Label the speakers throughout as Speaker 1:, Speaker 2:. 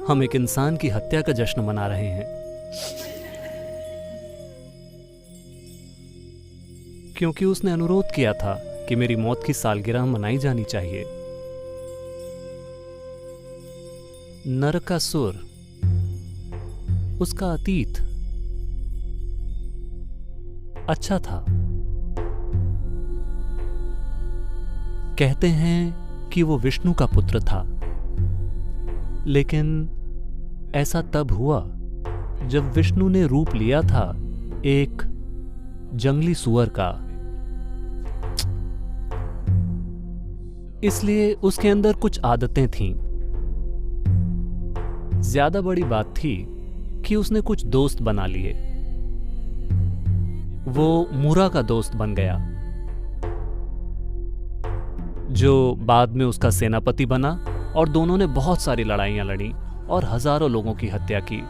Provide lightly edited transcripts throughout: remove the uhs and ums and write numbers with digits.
Speaker 1: हम एक इंसान की हत्या का जश्न मना रहे हैं, क्योंकि उसने अनुरोध किया था कि मेरी मौत की सालगिरह मनाई जानी चाहिए। नरकासुर, उसका अतीत अच्छा था। कहते हैं कि वो विष्णु का पुत्र था, लेकिन ऐसा तब हुआ जब विष्णु ने रूप लिया था एक जंगली सुअर का। इसलिए उसके अंदर कुछ आदतें थीं। ज्यादा बड़ी बात थी कि उसने कुछ दोस्त बना लिए। वो मूरा का दोस्त बन गया, जो बाद में उसका सेनापति बना, और दोनों ने बहुत सारी लड़ाइयां लड़ी और हजारों लोगों की हत्या की।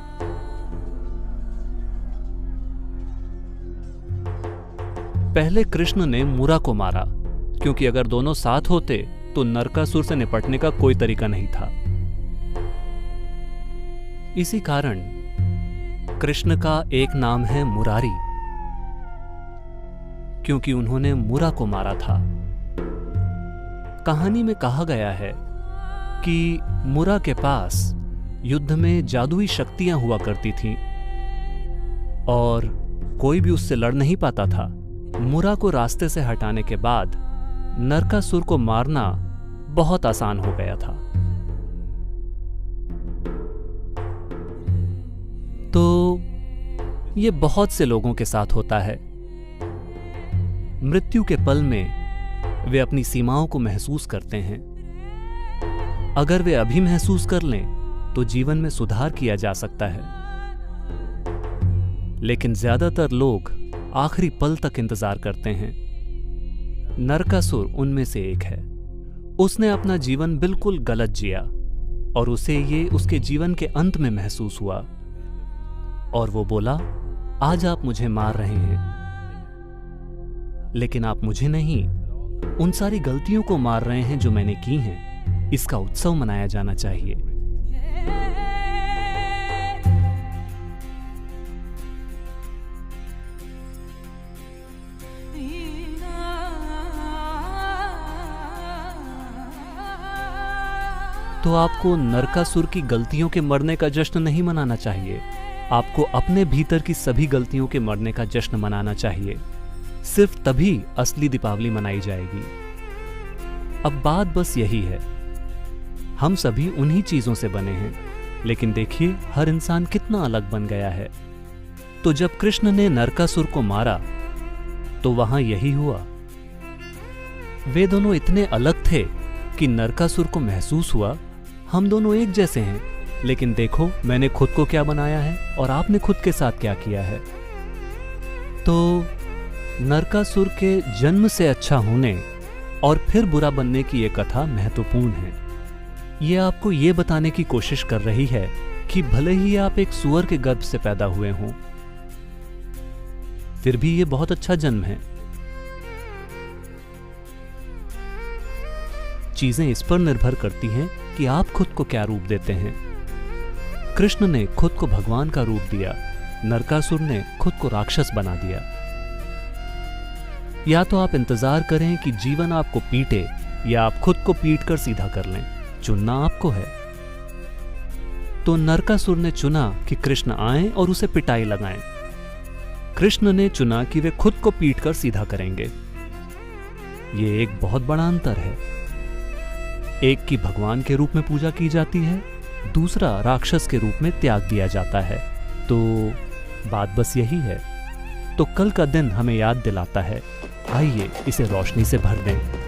Speaker 1: पहले कृष्ण ने मूरा को मारा, क्योंकि अगर दोनों साथ होते तो नरकासुर से निपटने का कोई तरीका नहीं था। इसी कारण कृष्ण का एक नाम है मुरारी, क्योंकि उन्होंने मूरा को मारा था। कहानी में कहा गया है कि मूरा के पास युद्ध में जादुई शक्तियां हुआ करती थीं और कोई भी उससे लड़ नहीं पाता था। मूरा को रास्ते से हटाने के बाद नरकासुर को मारना बहुत आसान हो गया था। तो ये बहुत से लोगों के साथ होता है। मृत्यु के पल में वे अपनी सीमाओं को महसूस करते हैं। अगर वे अभी महसूस कर लें तो जीवन में सुधार किया जा सकता है, लेकिन ज्यादातर लोग आखिरी पल तक इंतजार करते हैं। नरकासुर उनमें से एक है। उसने अपना जीवन बिल्कुल गलत जिया और उसे ये उसके जीवन के अंत में महसूस हुआ, और वो बोला, आज आप मुझे मार रहे हैं, लेकिन आप मुझे नहीं, उन सारी गलतियों को मार रहे हैं जो मैंने की हैं। इसका उत्सव मनाया जाना चाहिए। तो आपको नरकासुर की गलतियों के मरने का जश्न नहीं मनाना चाहिए। आपको अपने भीतर की सभी गलतियों के मरने का जश्न मनाना चाहिए। सिर्फ तभी असली दीपावली मनाई जाएगी। अब बात बस यही है, हम सभी उन्हीं चीजों से बने हैं, लेकिन देखिए हर इंसान कितना अलग बन गया है। तो जब कृष्ण ने नरकासुर को मारा तो वहां यही हुआ। वे दोनों इतने अलग थे कि नरकासुर को महसूस हुआ हम दोनों एक जैसे हैं, लेकिन देखो मैंने खुद को क्या बनाया है और आपने खुद के साथ क्या किया है। तो नरकासुर के जन्म से अच्छा होने और फिर बुरा बनने की ये कथा महत्वपूर्ण है। ये आपको ये बताने की कोशिश कर रही है कि भले ही आप एक सूअर के गर्भ से पैदा हुए हों, फिर भी ये बहुत अच्छा जन्म है। चीजें इस पर निर्भर करती हैं कि आप खुद को क्या रूप देते हैं। कृष्ण ने खुद को भगवान का रूप दिया, नरकासुर ने खुद को राक्षस बना दिया। या तो आप इंतजार करें कि जीवन आपको पीटे, या आप खुद को पीट कर सीधा कर लें। चुनना आपको है। तो नरकासुर ने चुना कि कृष्ण आएं और उसे पिटाई लगाएं। कृष्ण ने चुना कि वे खुद को पीट कर सीधा करेंगे। ये एक बहुत बड़ा अंतर है। एक की भगवान के रूप में पूजा की जाती है, दूसरा राक्षस के रूप में त्याग दिया जाता है। तो बात बस यही है। तो कल का दिन हमें याद दिलाता है, आइए इसे रोशनी से भर दें।